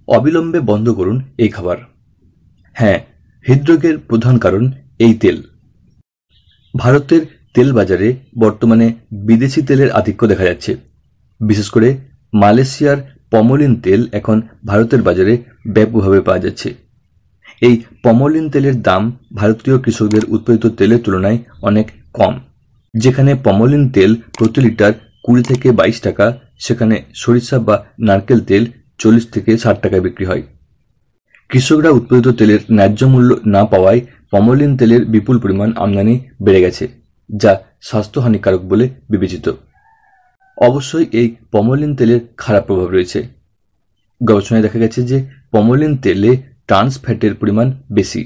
অবিলম্বে বন্ধ করুন এই খাবার। হ্যাঁ, হৃদরোগের প্রধান কারণ এই তেল। ভারতের তেল বাজারে বর্তমানে বিদেশি তেলের আধিক্য দেখা যাচ্ছে। বিশেষ করে মালয়েশিয়ার পমোলিন তেল এখন ভারতের বাজারে ব্যাপকভাবে পাওয়া যাচ্ছে। এই পমোলিন তেলের দাম ভারতীয় কৃষকদের উৎপাদিত তেলের তুলনায় অনেক কম। যেখানে পমোলিন তেল প্রতি লিটার 20 থেকে 22 টাকা, সেখানে সরিষা বা নারকেল তেল 40 থেকে 60 টাকায় বিক্রি হয়। কৃষকরা উৎপাদিত তেলের ন্যায্য মূল্য না পাওয়ায় পমোলিন তেলের বিপুল পরিমাণ আমদানি বেড়ে গেছে, যা স্বাস্থ্য হানিকারক বলে বিবেচিত। অবশ্যই এই পমোলিন তেলের খারাপ প্রভাব রয়েছে। গবেষণায় দেখা গেছে যে পমোলিন তেলে ট্রান্স ফ্যাটের পরিমাণ বেশি,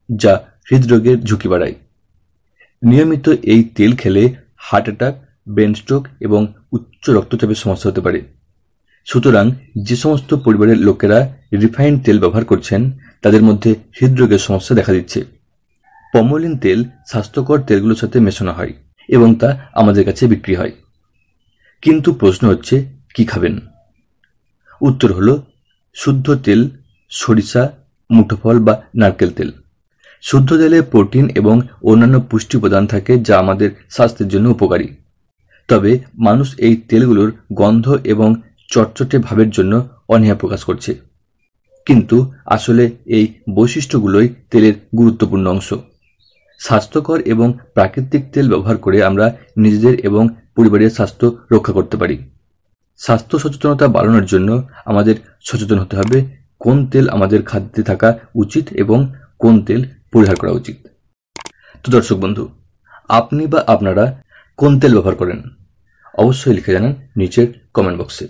যা হৃদরোগের ঝুঁকি বাড়ায়। নিয়মিত এই তেল খেলে হার্ট অ্যাটাক, ব্রেন স্ট্রোক এবং উচ্চ রক্তচাপের সমস্যা হতে পারে। সুতরাং যে সমস্ত পরিবারের লোকেরা রিফাইন্ড তেল ব্যবহার করছেন তাদের মধ্যে হৃদরোগের সমস্যা দেখা দিচ্ছে। পমোলিন তেল স্বাস্থ্যকর তেলগুলোর সাথে মেশানো হয় এবং তা আমাদের কাছে বিক্রি হয়। কিন্তু প্রশ্ন হচ্ছে, কি খাবেন? উত্তর হলো শুদ্ধ তেল, সরিষা, মুঠোফল বা নারকেল তেল। শুদ্ধ তেলে প্রোটিন এবং অন্যান্য পুষ্টি উপাদান থাকে যা আমাদের স্বাস্থ্যের জন্য উপকারী। তবে মানুষ এই তেলগুলোর গন্ধ এবং চটচটে ভাবের জন্য অনীহা প্রকাশ করছে। কিন্তু আসলে এই বৈশিষ্ট্যগুলোই তেলের গুরুত্বপূর্ণ অংশ। স্বাস্থ্যকর এবং প্রাকৃতিক তেল ব্যবহার করে আমরা নিজেদের এবং পরিবারের স্বাস্থ্য রক্ষা করতে পারি। স্বাস্থ্য সচেতনতা বাড়ানোর জন্য আমাদের সচেতন হতে হবে কোন তেল আমাদের খাদ্যে থাকা উচিত এবং কোন তেল পরিহার করা উচিত। তো দর্শক বন্ধু, আপনি বা আপনারা কোন তেল ব্যবহার করেন? অবশ্যই লিখে জানান নিচের কমেন্ট বক্সে।